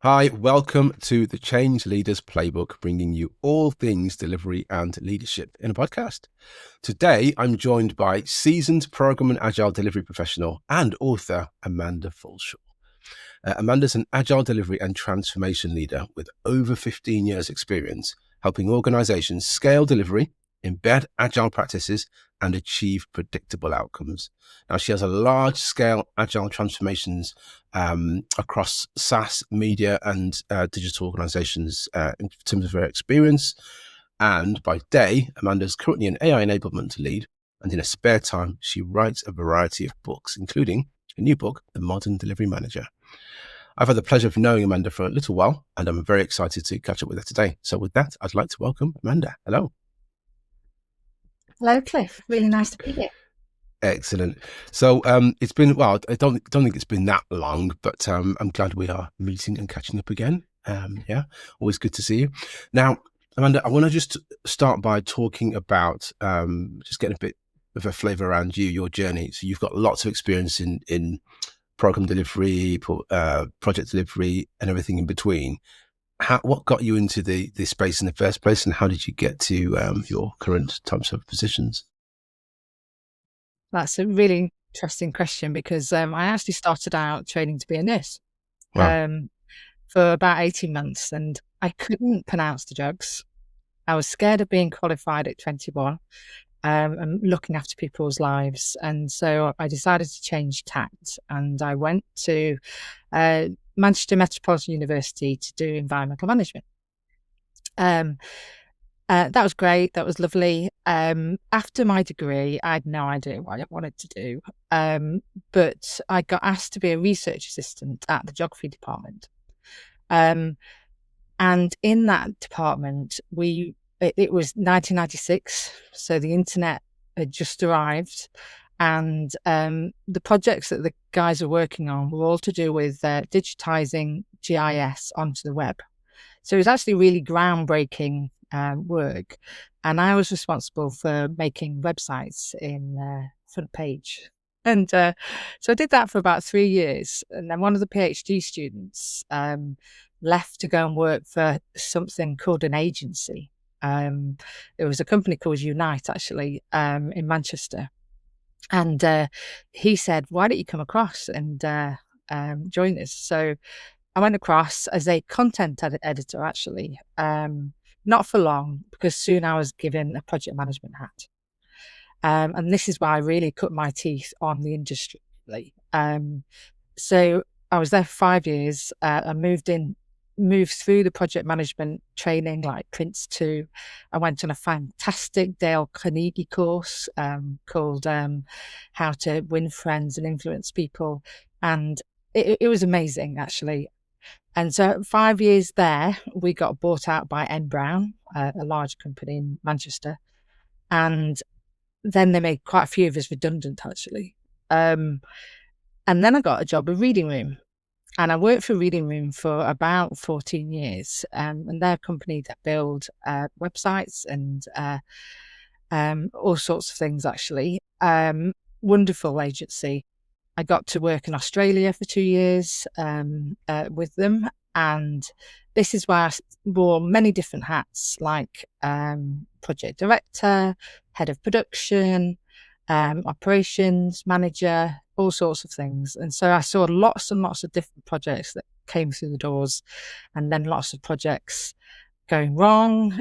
Hi, welcome to the Change Leaders Playbook, bringing you all things delivery and leadership in a podcast. Today, I'm joined by seasoned program and agile delivery professional and author Amanda Falshaw. Amanda's an agile delivery and transformation leader with over 15 years experience helping organizations scale delivery, embed agile practices, and achieve predictable outcomes. Now, she has a large-scale agile transformations across SaaS, media, and digital organizations in terms of her experience. And by day, Amanda is currently an AI Enablement Lead, and in her spare time, she writes a variety of books, including a new book, The Modern Delivery Manager. I've had the pleasure of knowing Amanda for a little while, and I'm very excited to catch up with her today. So with that, I'd like to welcome Amanda. Hello. Hello, Cliff. Really nice to be here. Excellent. So it's been, well, I don't think it's been that long, but I'm glad we are meeting and catching up again. Yeah, always good to see you. Now, Amanda, I want to just start by talking about just getting a bit of a flavor around your journey. So you've got lots of experience in program delivery, project delivery, and everything in between. What got you into this space in the first place, and how did you get to your current types of positions? That's a really interesting question because I actually started out training to be a nurse Wow. for about 18 months and I couldn't pronounce the drugs. I was scared of being qualified at 21 and looking after people's lives. And so I decided to change tact and I went to Manchester Metropolitan University to do environmental management. That was great. That was lovely. After my degree, I had no idea what I wanted to do. But I got asked to be a research assistant at the geography department. And in that department, it was 1996, so the internet had just arrived. And the projects that the guys were working on were all to do with digitizing GIS onto the web. So it was actually really groundbreaking work. And I was responsible for making websites in front page. And so I did that for about 3 years. And then one of the PhD students left to go and work for something called an agency. There was a company called Unite, actually, in Manchester. And he said, why don't you come across and join us? So I went across as a content editor, actually, not for long, because soon I was given a project management hat. And this is why I really cut my teeth on the industry. So I was there for 5 years. I moved through the project management training like Prince 2. I went on a fantastic Dale Carnegie course called How to Win Friends and Influence People. And it was amazing, actually. And so 5 years there, we got bought out by N Brown, a large company in Manchester. And then they made quite a few of us redundant, actually. And then I got a job at Reading Room. And I worked for Reading Room for about 14 years. And they're a company that build websites and all sorts of things, actually. Wonderful agency. I got to work in Australia for 2 years with them. And this is why I wore many different hats, like project director, head of production, operations manager, all sorts of things. And so I saw lots and lots of different projects that came through the doors, and then lots of projects going wrong,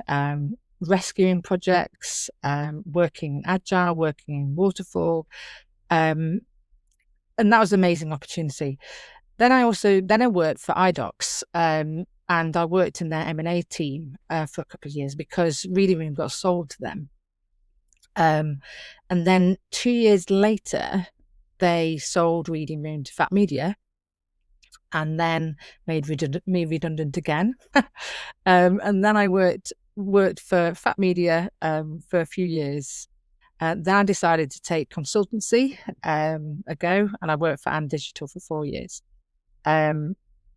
rescuing projects, working in agile, working in waterfall. And that was an amazing opportunity. Then I worked for iDocs, and I worked in their M&A team for a couple of years because Reading Room got sold to them. And then 2 years later, they sold Reading Room to Fat Media, and then made me redundant again. And then I worked for Fat Media for a few years. Then I decided to take consultancy ago, and I worked for And Digital for 4 years,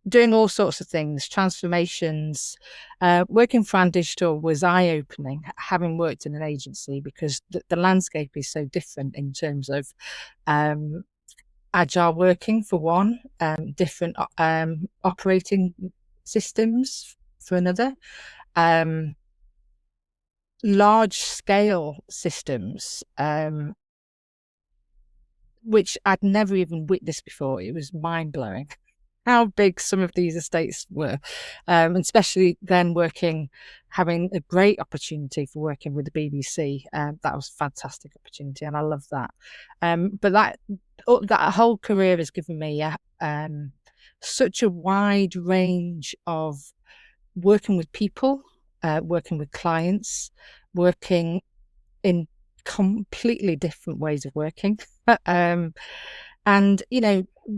doing all sorts of things, transformations. Working for And Digital was eye-opening, having worked in an agency, because the landscape is so different in terms of agile working, for one, different operating systems for another. Large scale systems, which I'd never even witnessed before. It was mind blowing how big some of these estates were, and especially then having a great opportunity for working with the BBC. That was a fantastic opportunity, and I love that. But that whole career has given me such a wide range of working with people, working with clients, working in completely different ways of working. And,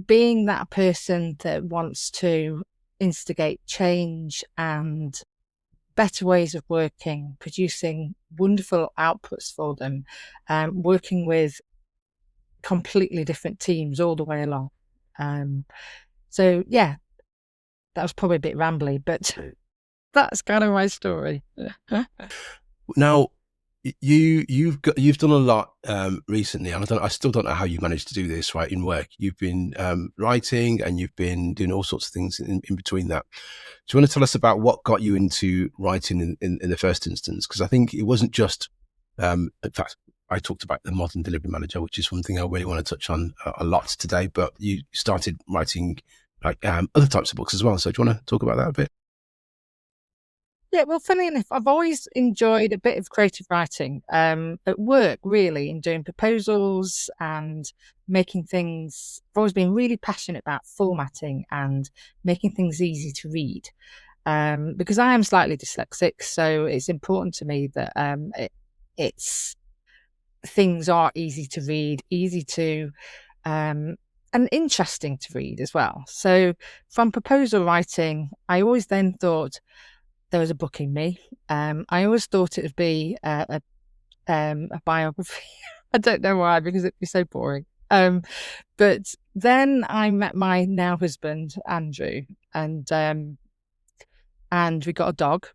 being that person that wants to instigate change and better ways of working, producing wonderful outputs for them, working with completely different teams all the way along. So, yeah, that was probably a bit rambly, but that's kind of my story. Now, you've done a lot recently, and I still don't know how you managed to do this right in work. You've been writing, and you've been doing all sorts of things in between that. Do you want to tell us about what got you into writing in the first instance? Because I think it wasn't just, in fact, I talked about the modern delivery manager, which is one thing I really want to touch on a lot today. But you started writing like other types of books as well. So do you want to talk about that a bit? Yeah, well, funny enough, I've always enjoyed a bit of creative writing at work, really, in doing proposals and making things. I've always been really passionate about formatting and making things easy to read, because I am slightly dyslexic, so it's important to me that it's things are easy to read, easy to and interesting to read as well. So from proposal writing, I always then thought there was a book in me. I always thought it would be a biography. I don't know why, because it'd be so boring. But then I met my now husband, Andrew, and we got a dog,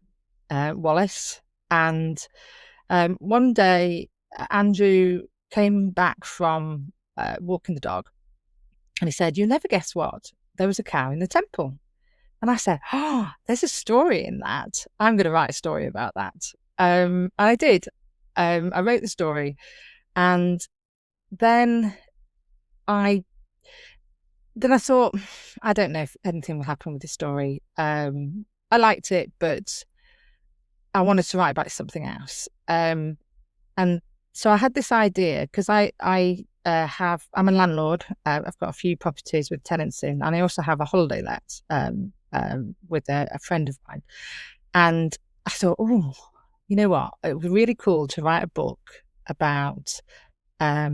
Wallace. And one day, Andrew came back from walking the dog, and he said, "You'll never guess what? There was a cow in the temple." And I said, "Oh, there's a story in that. I'm going to write a story about that." I did. I wrote the story, and then I thought, I don't know if anything will happen with this story. I liked it, but I wanted to write about something else. And so I had this idea, because I'm a landlord. I've got a few properties with tenants in, and I also have a holiday let with a friend of mine. And I thought, oh, you know what? It would be really cool to write a book about a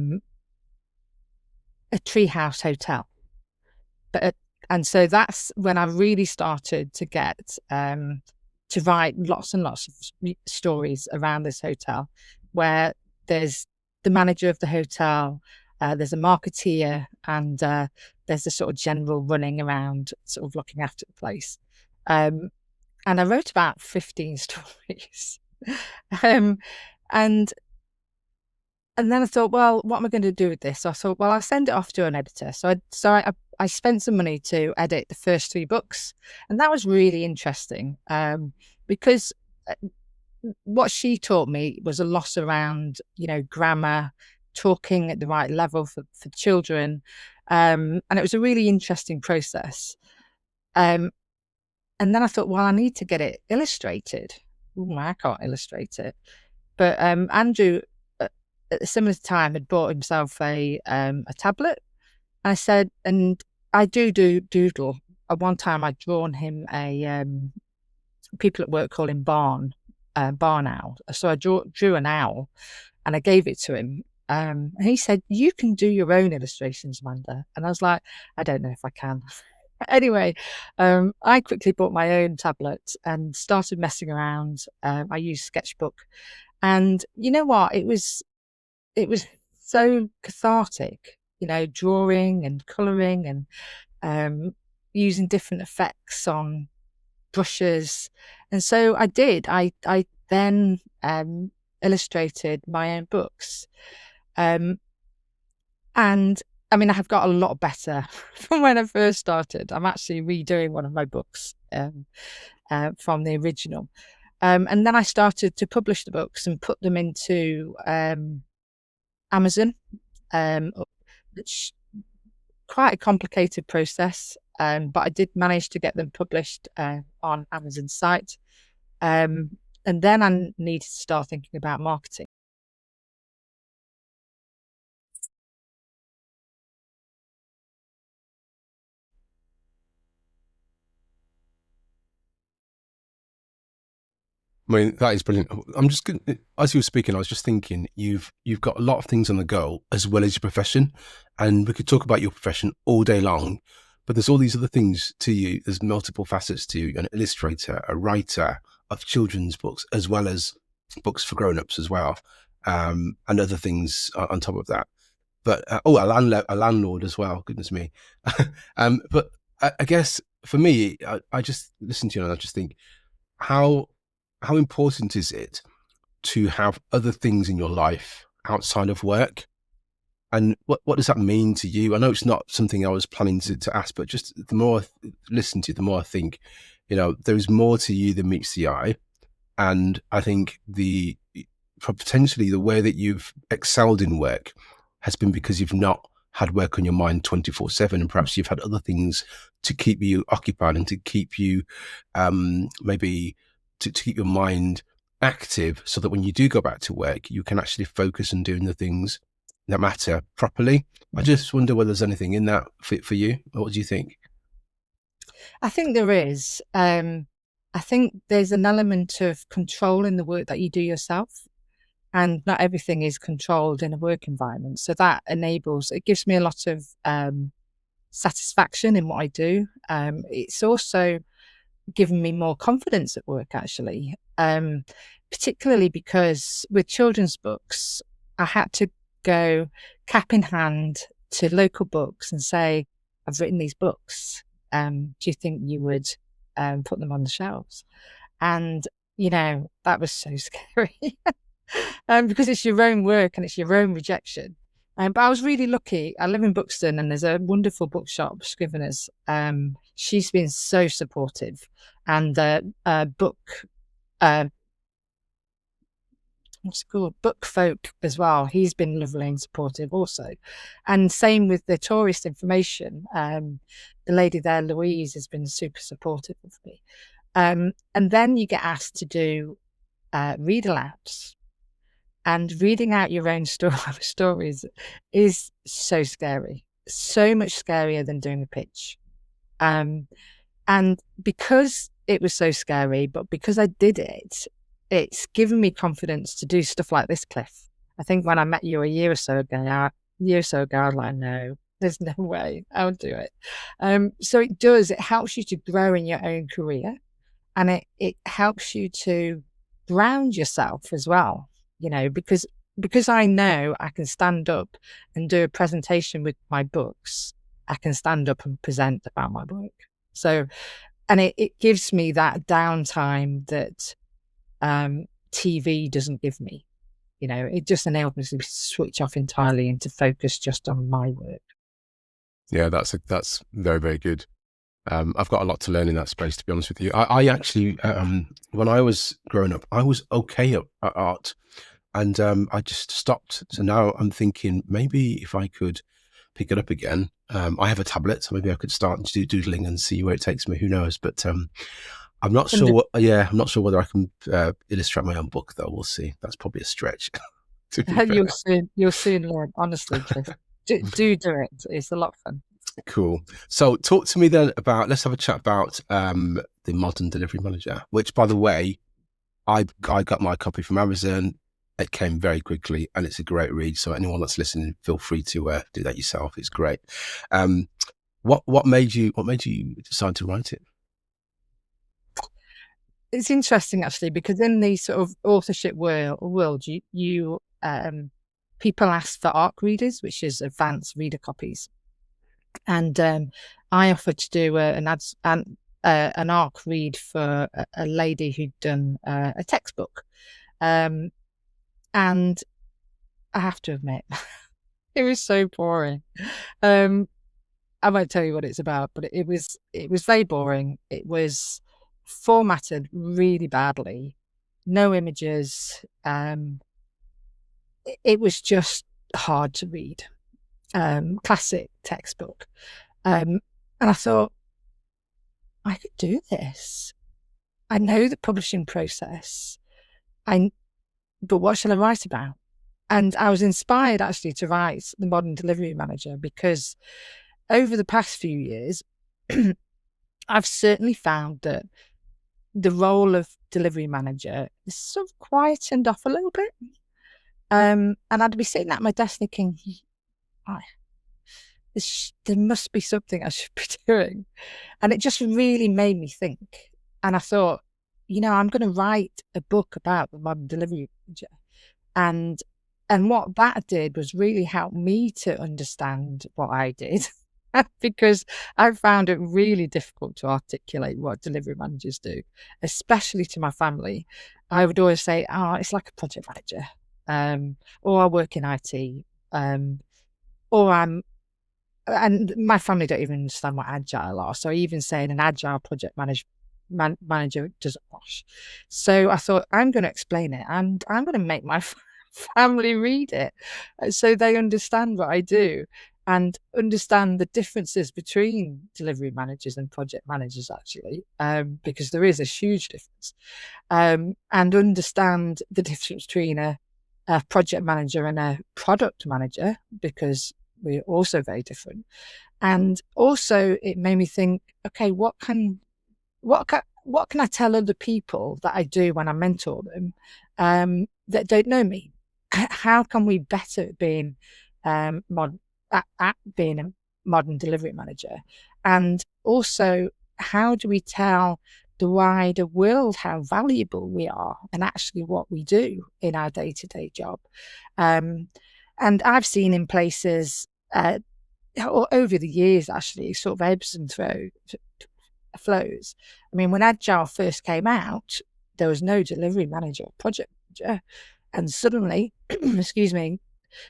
treehouse hotel. But and so that's when I really started to get to write lots and lots of stories around this hotel, where there's the manager of the hotel, there's a marketeer, and there's the sort of general running around, sort of looking after the place. And I wrote about 15 stories. And then I thought, well, what am I going to do with this? So I thought, well, I'll send it off to an editor. So I spent some money to edit the first 3 books, and that was really interesting, because what she taught me was a lot around, grammar, talking at the right level for children, and it was a really interesting process. And then I thought, well, I need to get it illustrated. Ooh, I can't illustrate it. But Andrew, at a similar time, had bought himself a tablet. I said, and I do doodle. At one time, I'd drawn him people at work call him Barn Owl. So I drew an owl, and I gave it to him. And he said, "You can do your own illustrations, Amanda." And I was like, I don't know if I can. Anyway, I quickly bought my own tablet and started messing around. I used Sketchbook, and you know what? It was so cathartic, drawing and colouring and using different effects on brushes. And so I did. I then illustrated my own books. And I mean, I have got a lot better from when I first started. I'm actually redoing one of my books from the original. And then I started to publish the books and put them into Amazon. It's quite a complicated process, but I did manage to get them published on Amazon's site. And then I needed to start thinking about marketing. I mean, that is brilliant. I'm just as you were speaking, I was just thinking you've got a lot of things on the go as well as your profession, and we could talk about your profession all day long. But there's all these other things to you. There's multiple facets to you: an illustrator, a writer of children's books, as well as books for grown-ups as well, and other things on top of that. But a landlord as well. Goodness me. But I guess for me, I just listen to you and I just think how important is it to have other things in your life outside of work? And what does that mean to you? I know it's not something I was planning to ask, but just the more I listen to you, the more I think, there's more to you than meets the eye. And I think potentially the way that you've excelled in work has been because you've not had work on your mind 24/7, and perhaps you've had other things to keep you occupied and to keep you maybe to keep your mind active, so that when you do go back to work, you can actually focus on doing the things that matter properly. I just wonder whether there's anything in that for you. What do you think? I think there is. I think there's an element of control in the work that you do yourself, and not everything is controlled in a work environment. So that it gives me a lot of satisfaction in what I do. It's also given me more confidence at work, actually, particularly because with children's books, I had to go cap in hand to local books and say, I've written these books. Do you think you would put them on the shelves? And, that was so scary because it's your own work and it's your own rejection. But I was really lucky. I live in Buxton and there's a wonderful bookshop, Scriveners. She's been so supportive. And book, what's it called? Book Folk as well. He's been lovely and supportive also. And same with the tourist information. The lady there, Louise, has been super supportive of me. And then you get asked to do read alouds. And reading out your own stories is so scary, so much scarier than doing a pitch. And because it was so scary, but because I did it, it's given me confidence to do stuff like this, Cliff. I think when I met you a year or so ago, I was like, no, there's no way I'll do it. So it helps you to grow in your own career, and it helps you to ground yourself as well, because I know I can stand up and do a presentation with my books. I can stand up and present about my work. So, and it gives me that downtime that TV doesn't give me. It just enables me to switch off entirely and to focus just on my work. Yeah, that's very, very good. I've got a lot to learn in that space, to be honest with you. I actually, when I was growing up, I was okay at art, and I just stopped. So now I'm thinking maybe if I could pick it up again. I have a tablet, so maybe I could start doodling and see where it takes me. Who knows? But I'm not sure. I'm not sure whether I can illustrate my own book, though. We'll see. That's probably a stretch. You'll soon learn. Honestly, Cliff. do it. It's a lot of fun. Cool. So talk to me then about, let's have a chat about the Modern Delivery Manager, which, by the way, I got my copy from Amazon. It came very quickly and it's a great read. So anyone that's listening, feel free to do that yourself. It's great. What made you decide to write it? It's interesting, actually, because in the sort of authorship world, you people ask for ARC readers, which is advanced reader copies. And I offered to do an ARC read for a lady who'd done a textbook. And I have to admit, It was so boring. Um, I won't tell you what it's about, but it was very boring. It was formatted really badly, no images. It was just hard to read. Classic textbook. And I thought, I could do this. I know the publishing process. I But what shall I write about? And I was inspired actually to write The Modern Delivery Manager because over the past few years, I've certainly found that the role of delivery manager is sort of quietened off a little bit. And I'd be sitting at my desk thinking, oh, there must be something I should be doing. And it just really made me think. And I thought, I'm going to write a book about the modern delivery manager. And what that did was really help me to understand what I did. Because I found it really difficult to articulate what delivery managers do, especially to my family. I would always say, "Oh, it's like a project manager," or "I work in IT," or and my family don't even understand what agile are. So even saying an agile project manager doesn't wash. So I thought, I'm going to explain it and I'm going to make my family read it so they understand what I do and understand the differences between delivery managers and project managers, actually, because there is a huge difference, and understand the difference between a project manager and a product manager, because we're also very different. And also it made me think, okay, what can I tell other people that I do when I mentor them, that don't know me? How can we better at being at being a modern delivery manager? And also, how do we tell the wider world how valuable we are and actually what we do in our day-to-day job? And I've seen in places, or over the years, actually, sort of ebbs and flows. I mean, when Agile first came out, there was no delivery manager or project manager. And suddenly, excuse me,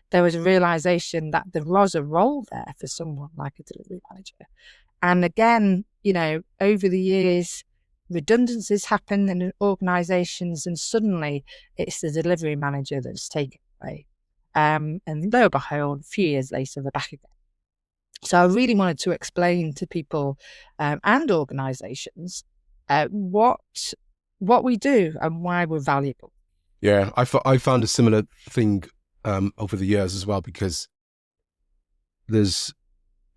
there was a realization that there was a role there for someone like a delivery manager. And again, over the years, redundancies happen in organizations, and suddenly it's the delivery manager that's taken away. And lo and behold, a few years later, they're back again. So I really wanted to explain to people and organizations what we do and why we're valuable. Yeah, I found a similar thing over the years as well, because there's,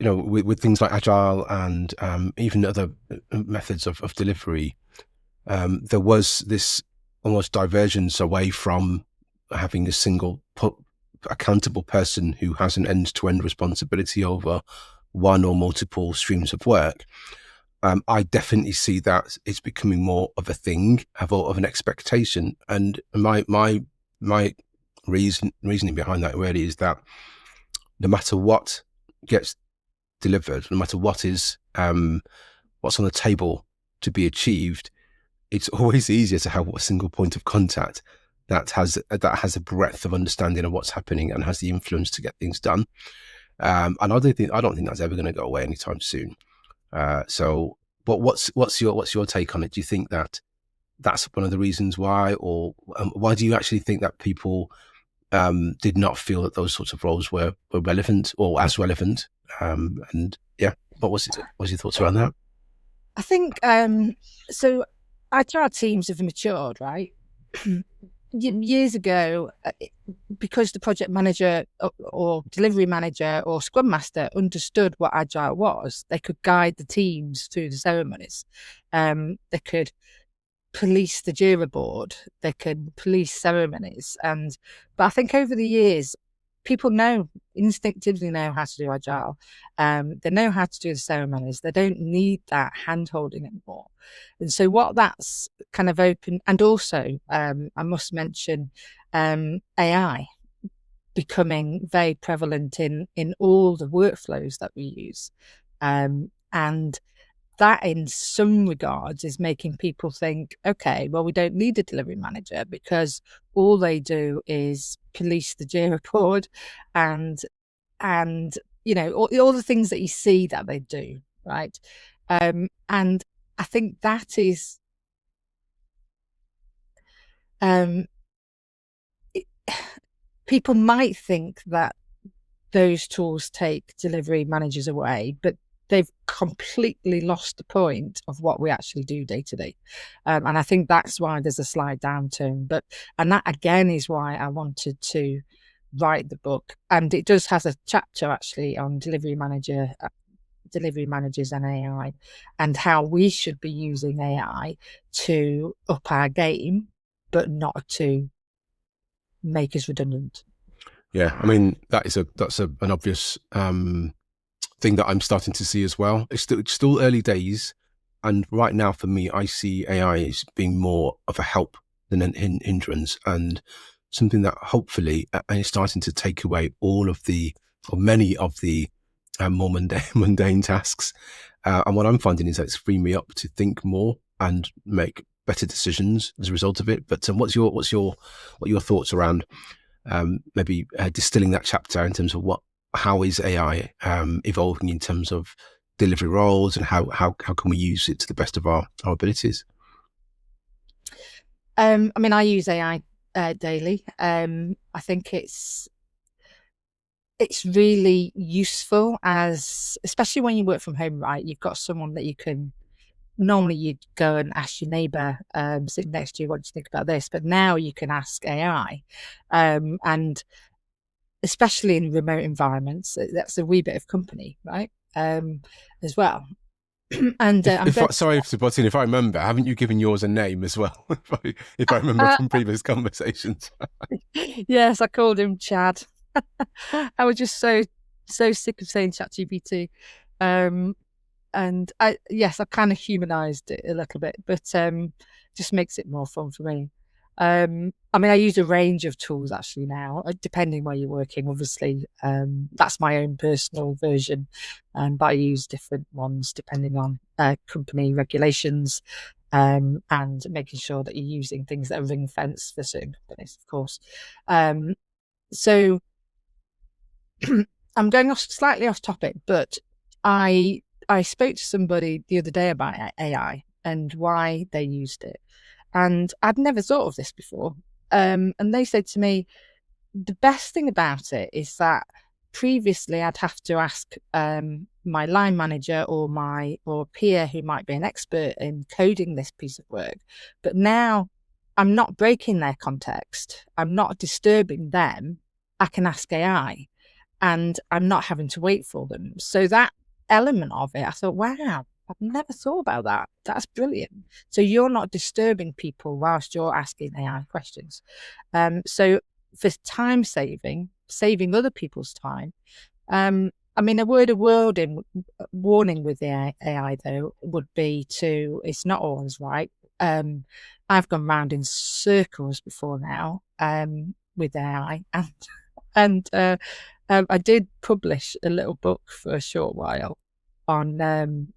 with things like agile and even other methods of delivery, there was this almost divergence away from having a single accountable person who has an end-to-end responsibility over one or multiple streams of work. I definitely see that it's becoming more of a thing, of an expectation. And my reasoning behind that really is that no matter what gets delivered, no matter what is what's on the table to be achieved, it's always easier to have a single point of contact that has a breadth of understanding of what's happening and has the influence to get things done. And I don't think that's ever going to go away anytime soon. But what's your take on it? Do you think that that's one of the reasons why, or why do you actually think that people did not feel that those sorts of roles were relevant or as relevant? And yeah, what's your thoughts around that? I think so. Our teams have matured, right? Years ago, because the project manager or delivery manager or scrum master understood what agile was, they could guide the teams through the ceremonies. They could police the Jira board, they could police ceremonies. But I think over the years, people instinctively know how to do agile. They know how to do the ceremonies. They don't need that hand holding anymore. And so what that's kind of open, and also I must mention AI becoming very prevalent in all the workflows that we use. And that in some regards is making people think, okay, well, we don't need a delivery manager because all they do is police the Jira board and and all the things that you see that they do, right? And I think that is people might think that those tools take delivery managers away, but they've completely lost the point of what we actually do day to day. And I think that's why there's a slight downturn. And that again is why I wanted to write the book. And it does has a chapter actually on delivery managers and AI, and how we should be using AI to up our game, but not to make us redundant. Yeah, I mean that's an obvious thing that I'm starting to see as well. It's still early days, and right now for me, I see AI as being more of a help than an hindrance, and something that hopefully is starting to take away all of the or many of the more mundane tasks. And what I'm finding is that it's freeing me up to think more and make better decisions as a result of it. But what are your thoughts around maybe distilling that chapter in terms of how is AI evolving in terms of delivery roles, and how can we use it to the best of our abilities? I mean, I use AI daily. I think it's really useful, especially when you work from home, right? You've got someone that you can. Normally, you'd go and ask your neighbour sitting next to you, what do you think about this? But now you can ask AI, and especially in remote environments, that's a wee bit of company, right? As well. And Sorry to butt in. If I remember, haven't you given yours a name as well? if I remember from previous conversations. Yes, I called him Chad. I was just so sick of saying ChatGPT. And I kind of humanized it a little bit, but just makes it more fun for me. I mean, I use a range of tools actually now, depending where you're working, obviously. That's my own personal version, but I use different ones depending on company regulations, and making sure that you're using things that are ring fenced for certain companies, of course. So I'm going slightly off topic, but I spoke to somebody the other day about AI and why they used it. And I'd never thought of this before. And they said to me, the best thing about it is that previously I'd have to ask my line manager or a peer who might be an expert in coding this piece of work. But now I'm not breaking their context. I'm not disturbing them. I can ask AI, and I'm not having to wait for them. So that element of it, I thought, wow, I've never thought about that. That's brilliant. So you're not disturbing people whilst you're asking AI questions. So for time saving other people's time, I mean, a word of warning with the AI though would be it's not always right. I've gone round in circles before now with AI, and I did publish a little book for a short while on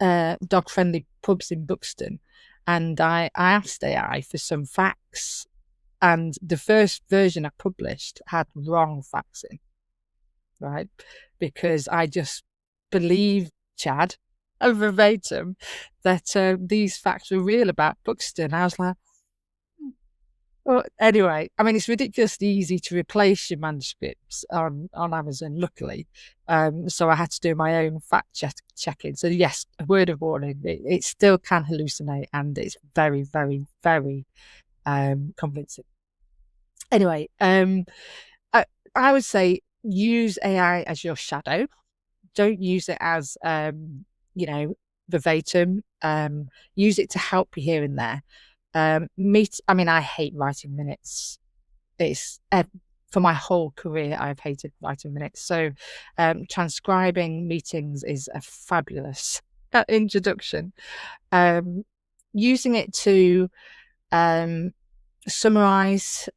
dog-friendly pubs in Buxton, and I asked AI for some facts, and the first version I published had wrong facts in, right? Because I just believed Chad verbatim that these facts were real about Buxton. I was like, well, anyway, I mean, it's ridiculously easy to replace your manuscripts on Amazon, luckily. So I had to do my own fact checking. So yes, a word of warning, it still can hallucinate, and it's very, very, very convincing. Anyway, I would say use AI as your shadow. Don't use it as, verbatim. Use it to help you here and there. I mean, I hate writing minutes. It's for my whole career, I've hated writing minutes. So transcribing meetings is a fabulous introduction. Using it to summarize,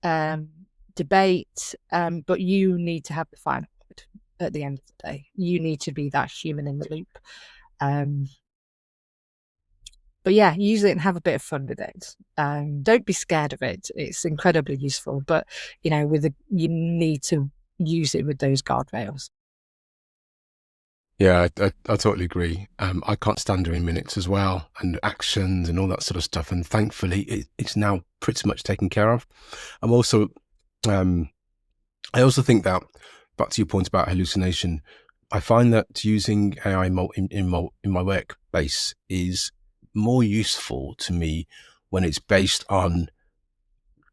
debate, but you need to have the final word at the end of the day. You need to be that human in the loop. But yeah, use it and have a bit of fun with it. Don't be scared of it. It's incredibly useful, but you need to use it with those guardrails. Yeah, I totally agree. I can't stand doing minutes as well, and actions and all that sort of stuff. And thankfully, it's now pretty much taken care of. I'm also, I also think that, back to your point about hallucination, I find that using AI in my workplace is more useful to me when it's based on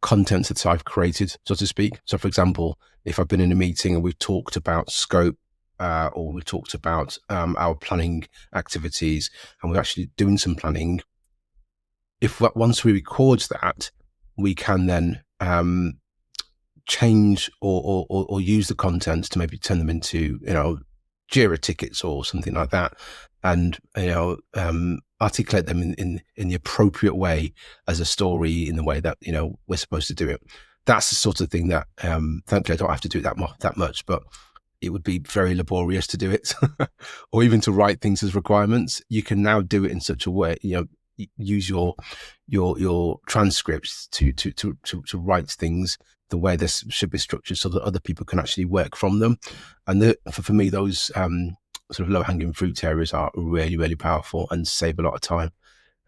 content that I've created, so to speak. So, for example, if I've been in a meeting and we've talked about scope, or we've talked about our planning activities, and we're actually doing some planning, if once we record that, we can then change or use the content to maybe turn them into, Jira tickets or something like that, and articulate them in the appropriate way as a story, in the way that we're supposed to do it. That's the sort of thing that thankfully I don't have to do that much, but it would be very laborious to do it, or even to write things as requirements. You can now do it in such a way, use your transcripts to write things the way this should be structured, so that other people can actually work from them. And for me, those sort of low-hanging fruit areas are really, really powerful and save a lot of time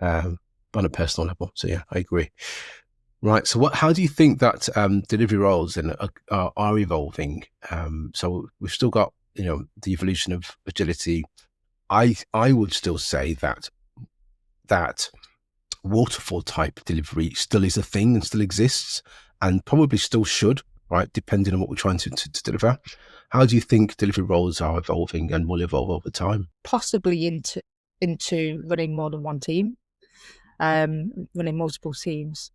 on a personal level. So yeah, I agree. Right. So how do you think that delivery roles then are evolving? So we've still got, the evolution of agility. I would still say that waterfall type delivery still is a thing and still exists, and probably still should, right, depending on what we're trying to deliver. How do you think delivery roles are evolving and will evolve over time? Possibly into running more than one team, running multiple teams,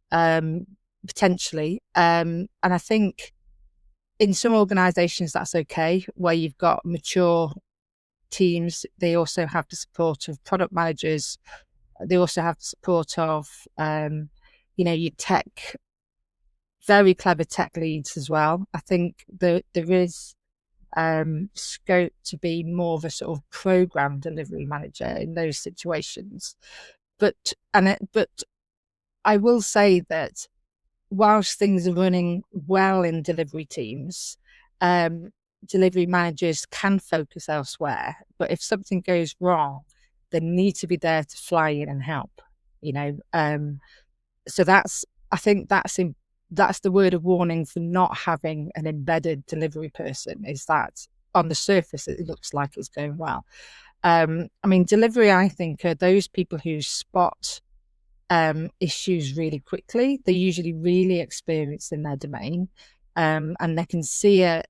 potentially. And I think in some organizations that's okay, where you've got mature teams. They also have the support of product managers. They also have the support of, your tech, very clever tech leads as well. I think there is scope to be more of a sort of program delivery manager in those situations. But I will say that whilst things are running well in delivery teams, delivery managers can focus elsewhere. But if something goes wrong, they need to be there to fly in and help. So I think that's the word of warning for not having an embedded delivery person, is that on the surface it looks like it's going well. Delivery, I think, are those people who spot issues really quickly. They're usually really experienced in their domain, and they can see a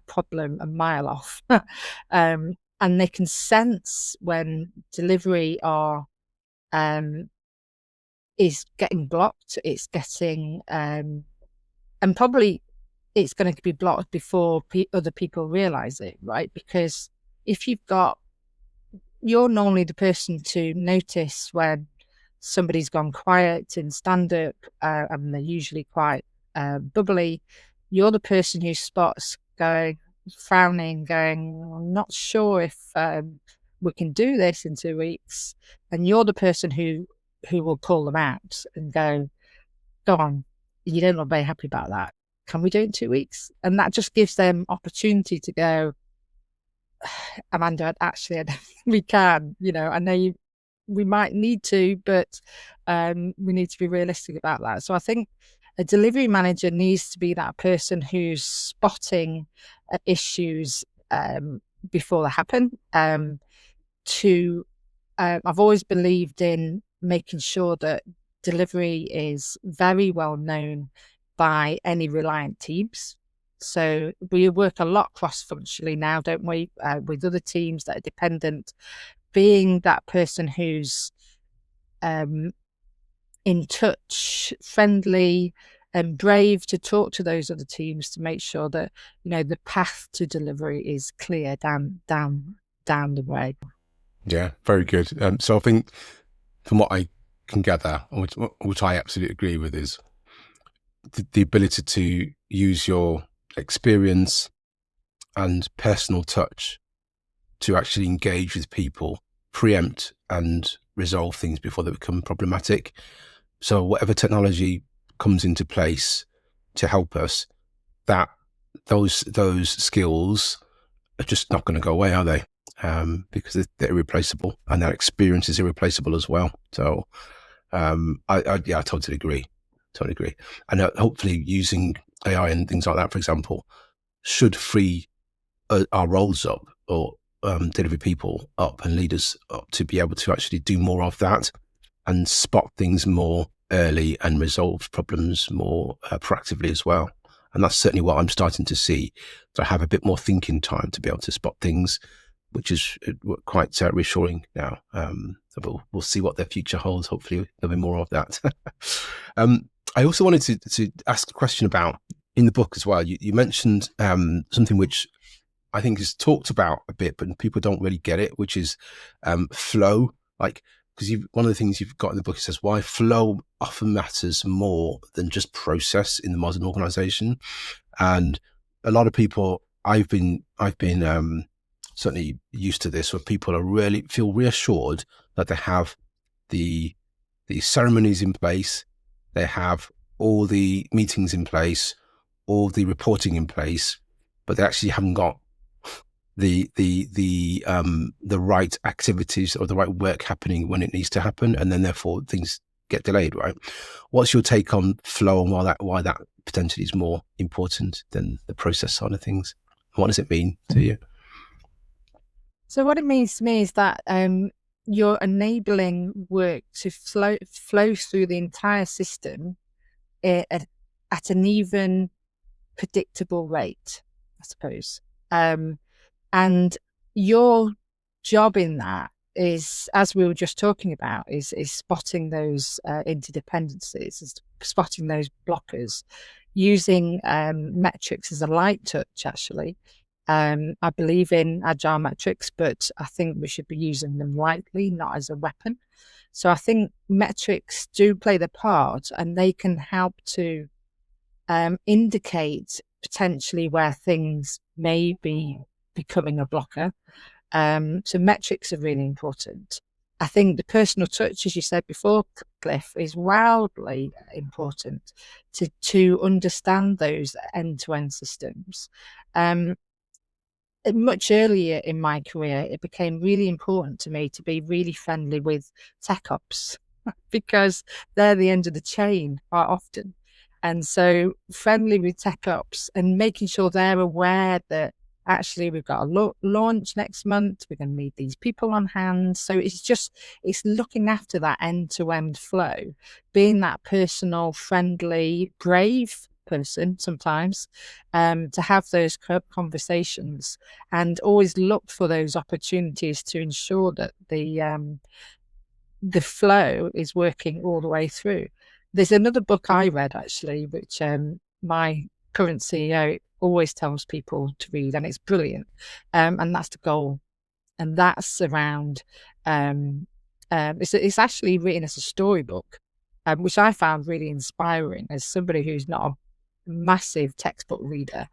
problem a mile off, and they can sense when delivery is getting blocked. It's getting and probably it's going to be blocked before other people realize it, right? Because if you're normally the person to notice when somebody's gone quiet in stand-up, and they're usually quite bubbly. You're the person who spots frowning, going, I'm not sure if we can do this in 2 weeks. And you're the person who will call them out and go on, you don't look very happy about that. Can we do it in 2 weeks? And that just gives them opportunity to go, Amanda, actually, I don't think we can. I know we might need to, but we need to be realistic about that. So I think a delivery manager needs to be that person who's spotting issues before they happen. I've always believed in making sure that delivery is very well known by any reliant teams. So we work a lot cross-functionally now, don't we, with other teams that are dependent. Being that person who's in touch, friendly, and brave to talk to those other teams to make sure that the path to delivery is clear down the way. Yeah, very good. So I think, from what I can gather, which I absolutely agree with, is the ability to use your experience and personal touch to actually engage with people, preempt and resolve things before they become problematic. So whatever technology comes into place to help us, that those skills are just not going to go away, are they? Because they're irreplaceable, and that experience is irreplaceable as well. So, I totally agree. Totally agree. And hopefully, using AI and things like that, for example, should free our roles up, or delivery people up and leaders up, to be able to actually do more of that and spot things more early and resolve problems more proactively as well. And that's certainly what I'm starting to see. So I have a bit more thinking time to be able to spot things, which is quite reassuring now. So we'll see what the future holds. Hopefully there'll be more of that. I also wanted to ask a question about, in the book as well, you mentioned something which I think is talked about a bit, but people don't really get it, which is flow. Like, because one of the things you've got in the book, it says why flow often matters more than just process in the modern organization. And a lot of people, I've been certainly used to this, where people are really feel reassured that they have the ceremonies in place, they have all the meetings in place, all the reporting in place, but they actually haven't got the right activities or the right work happening when it needs to happen, and then therefore things get delayed, right? What's your take on flow, and why that potentially is more important than the process side of things? What does it mean to you? So what it means to me is that you're enabling work to flow through the entire system at an even predictable rate, I suppose. And your job in that is, as we were just talking about, is spotting those interdependencies, is spotting those blockers, using metrics as a light touch, actually. I believe in agile metrics, but I think we should be using them lightly, not as a weapon. So I think metrics do play their part, and they can help to indicate potentially where things may be becoming a blocker. So metrics are really important. I think the personal touch, as you said before, Cliff, is wildly important to understand those end-to-end systems. Much earlier in my career, it became really important to me to be really friendly with tech ops because they're the end of the chain quite often. And so friendly with tech ops and making sure they're aware that actually we've got a launch next month, we're going to need these people on hand. So it's looking after that end-to-end flow, being that personal, friendly, brave person sometimes, to have those conversations, and always look for those opportunities to ensure that the flow is working all the way through. There's another book I read, actually, which my current CEO always tells people to read, and it's brilliant. And that's The Goal. And that's around, it's actually written as a storybook, which I found really inspiring as somebody who's not a massive textbook reader,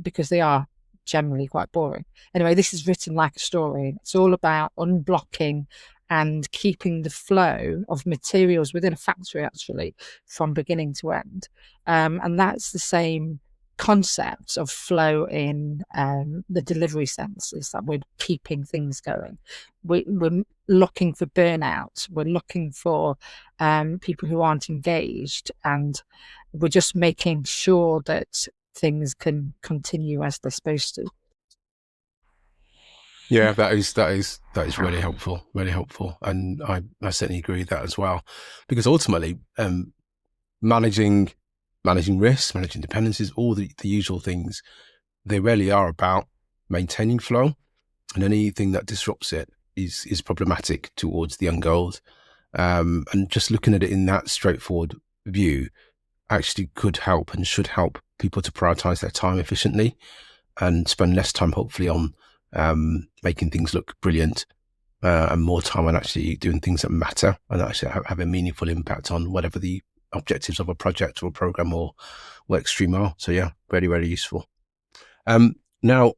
because they are generally quite boring. Anyway, this is written like a story. It's all about unblocking and keeping the flow of materials within a factory, actually, from beginning to end. And that's the same concept of flow in the delivery sense, is that we're keeping things going. We're looking for burnout. We're looking for people who aren't engaged, and we're just making sure that things can continue as they're supposed to. Yeah, that is really helpful, and I certainly agree with that as well, because ultimately, managing risks, managing dependencies, all the usual things, they really are about maintaining flow, and anything that disrupts it is problematic towards the end goals. And just looking at it in that straightforward view actually could help and should help people to prioritize their time efficiently and spend less time, hopefully, on making things look brilliant, and more time on actually doing things that matter and actually have a meaningful impact on whatever the objectives of a project or a program or work stream are. So yeah, very, very useful. Now,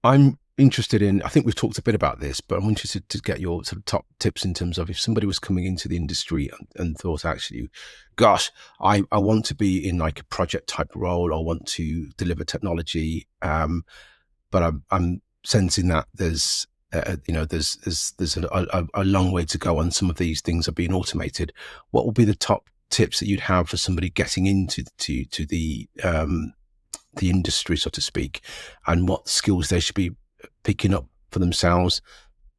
I'm interested in, I think we've talked a bit about this, but I'm interested to get your sort of top tips in terms of if somebody was coming into the industry and thought, actually, gosh, I want to be in like a project type role, or want to deliver technology, but I'm sensing that there's a long way to go, and some of these things are being automated. What would be the top tips that you'd have for somebody getting into the industry, so to speak, and what skills they should be picking up for themselves,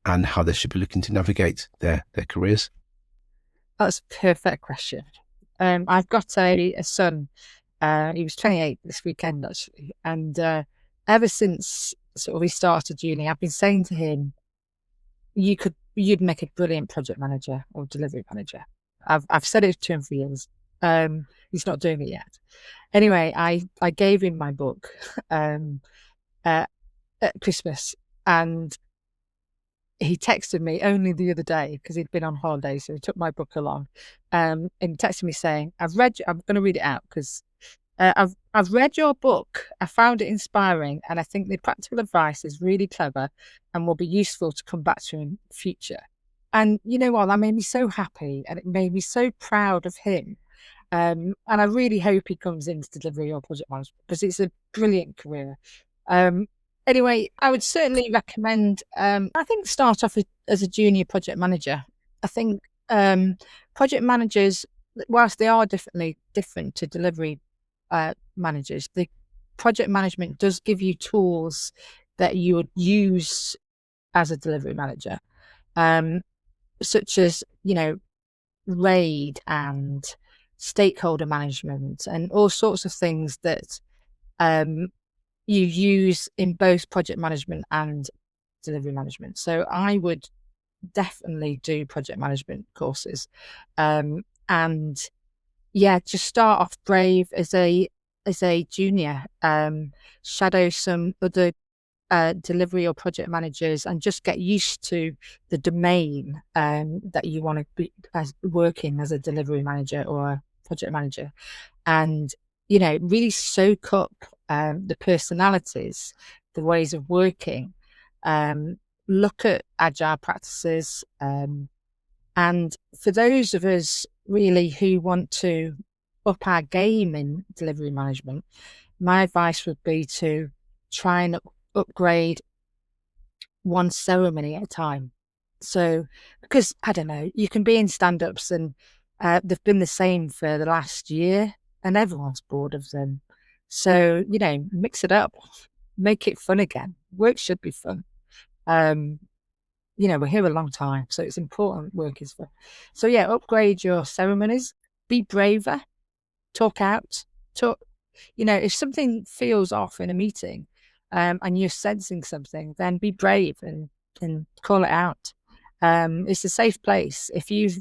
and how they should be looking to navigate their careers? That's a perfect question. I've got a son. He was 28 this weekend, actually. And ever since sort of he started uni, I've been saying to him, you'd make a brilliant project manager or delivery manager. I've said it to him for years. He's not doing it yet. Anyway, I gave him my book at Christmas, and he texted me only the other day because he'd been on holiday, so he took my book along. And he texted me saying, I'm going to read it out because I've read your book. I found it inspiring, and I think the practical advice is really clever and will be useful to come back to in the future. And you know what? That made me so happy, and it made me so proud of him. And I really hope he comes into delivery or project management because it's a brilliant career. Anyway, I would certainly recommend, I think, start off as a junior project manager. I think project managers, whilst they are different to delivery managers, the project management does give you tools that you would use as a delivery manager, such as, RAID and stakeholder management and all sorts of things that you use in both project management and delivery management. So I would definitely do project management courses, and just start off brave as a junior, shadow some other delivery or project managers, and just get used to the domain that you want to be working as a delivery manager or a project manager, and really soak up the personalities, the ways of working, look at agile practices, and for those of us really who want to up our game in delivery management, my advice would be to try and upgrade one ceremony at a time. So, because I don't know, you can be in stand-ups and they've been the same for the last year and everyone's bored of them. So, mix it up, make it fun again. Work should be fun. We're here a long time, so it's important work is fun. So yeah, upgrade your ceremonies, be braver, talk out, talk. If something feels off in a meeting, and you're sensing something, then be brave and call it out. It's a safe place. If you've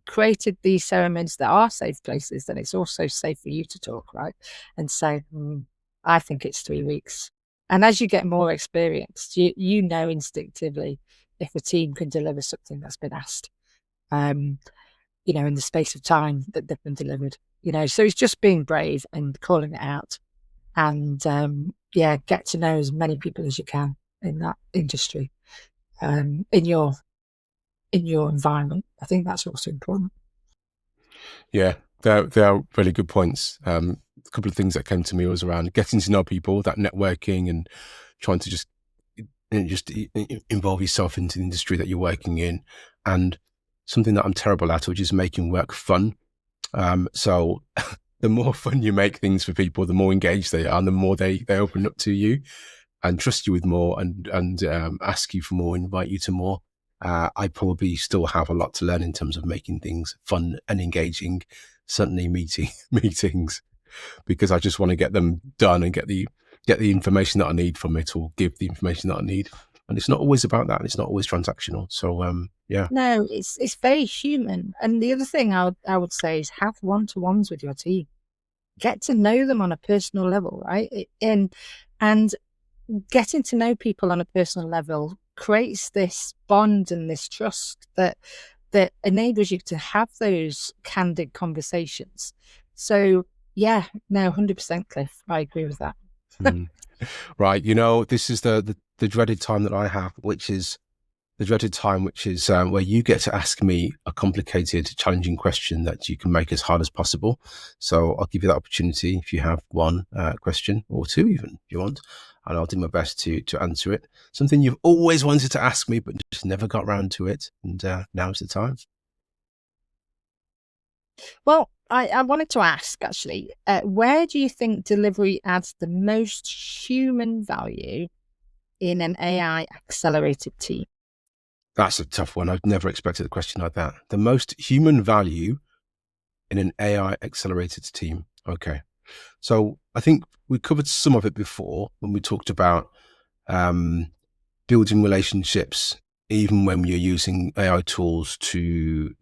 created these ceremonies that are safe places, then it's also safe for you to talk, right? And say, I think it's 3 weeks. And as you get more experienced, you know instinctively if a team can deliver something that's been asked, in the space of time that they've been delivered. So it's just being brave and calling it out, and get to know as many people as you can in that industry, in your environment. I think that's also important. Yeah, they are really good points. A couple of things that came to me was around getting to know people, that networking, and trying to just involve yourself into the industry that you're working in, and something that I'm terrible at, which is making work fun. So the more fun you make things for people, the more engaged they are, and the more they open up to you and trust you with more, and ask you for more, invite you to more. I probably still have a lot to learn in terms of making things fun and engaging, certainly meetings, because I just want to get them done and get the information that I need from it, or give the information that I need. And it's not always about that. It's not always transactional. So, yeah. No, it's very human. And the other thing I would say is have one-to-ones with your team. Get to know them on a personal level, right? And getting to know people on a personal level creates this bond and this trust that enables you to have those candid conversations. So yeah, no, 100% Cliff, I agree with that. Mm. Right. This is the dreaded time that I have, which is the dreaded time, which is where you get to ask me a complicated, challenging question that you can make as hard as possible. So I'll give you that opportunity if you have one question or two, even if you want, and I'll do my best to answer it. Something you've always wanted to ask me, but just never got around to it, and now's the time. Well, I wanted to ask actually, where do you think delivery adds the most human value in an AI accelerated team? That's a tough one. I've never expected a question like that. The most human value in an AI accelerated team. Okay. So I think we covered some of it before when we talked about um, building relationships, even when you're using AI tools to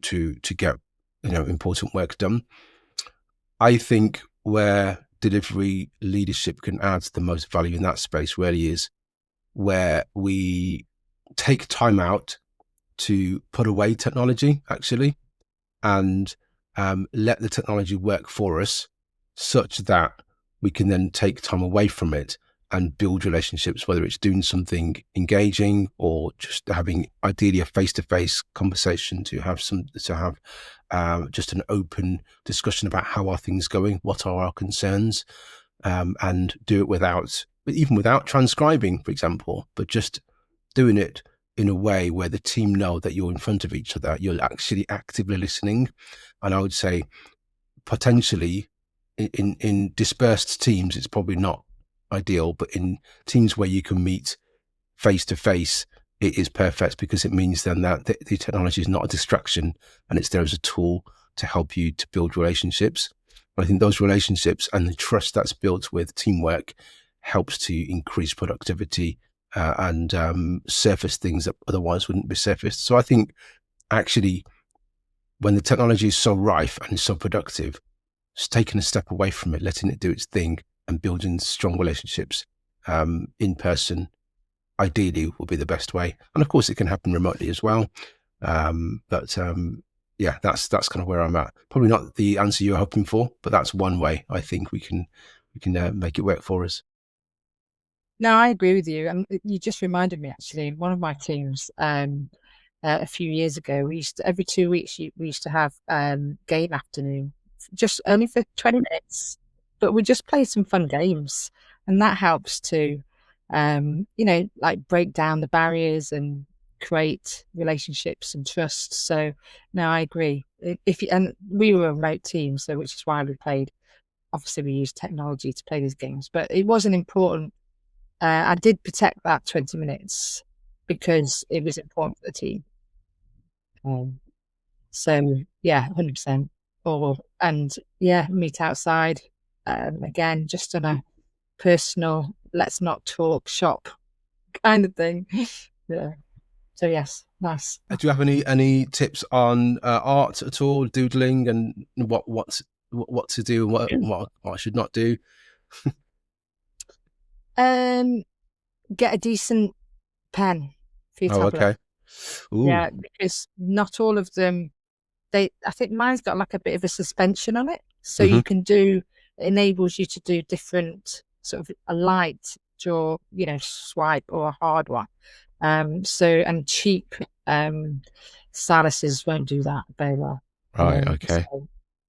get important work done. I think where delivery leadership can add the most value in that space really is where we take time out to put away technology, actually, and let the technology work for us such that we can then take time away from it and build relationships, whether it's doing something engaging or just having ideally a face-to-face conversation to have just an open discussion about how are things going, what are our concerns, and do it even without transcribing, for example, but just doing it in a way where the team know that you're in front of each other, you're actually actively listening. And I would say potentially in dispersed teams, it's probably not ideal, but in teams where you can meet face to face, it is perfect because it means then that the technology is not a distraction and it's there as a tool to help you to build relationships. I think those relationships and the trust that's built with teamwork helps to increase productivity and surface things that otherwise wouldn't be surfaced. So I think actually when the technology is so rife and so productive, just taking a step away from it, letting it do its thing and building strong relationships in person, ideally will be the best way. And of course it can happen remotely as well. But yeah, that's kind of where I'm at. Probably not the answer you're hoping for, but that's one way I think we can make it work for us. No, I agree with you. And you just reminded me actually, in one of my teams, a few years ago, we used to, every 2 weeks we used to have game afternoon, just only for 20 minutes, but we just play some fun games, and that helps to, like break down the barriers and create relationships and trust. So, no, I agree. And we were a remote team, so which is why we played. Obviously, we used technology to play these games, but it wasn't important. I did protect that 20 minutes because it was important for the team. Um, so yeah, 100%. Or and yeah, meet outside. Again, just on a personal, let's not talk shop kind of thing. Yeah. So yes, nice. Do you have any tips on art at all, doodling, and what to do and what I should not do? Um, get a decent pen for your Oh, tablet. okay. Ooh. Yeah, because not all of them I think mine's got like a bit of a suspension on it. So Hmm. you can do, it enables you to do different sort of a light draw, swipe or a hard one. And cheap styluses won't do that very well. Right. Okay.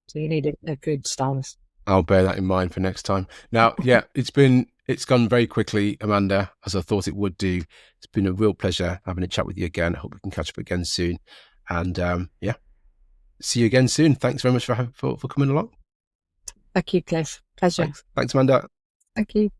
So you need a good stylus. I'll bear that in mind for next time. Now, yeah, it's gone very quickly, Amanda, as I thought it would do. It's been a real pleasure having a chat with you again. I hope we can catch up again soon. And yeah, see you again soon. Thanks very much for coming along. Thank you, Cliff. Pleasure. Thanks, Amanda. Thank you.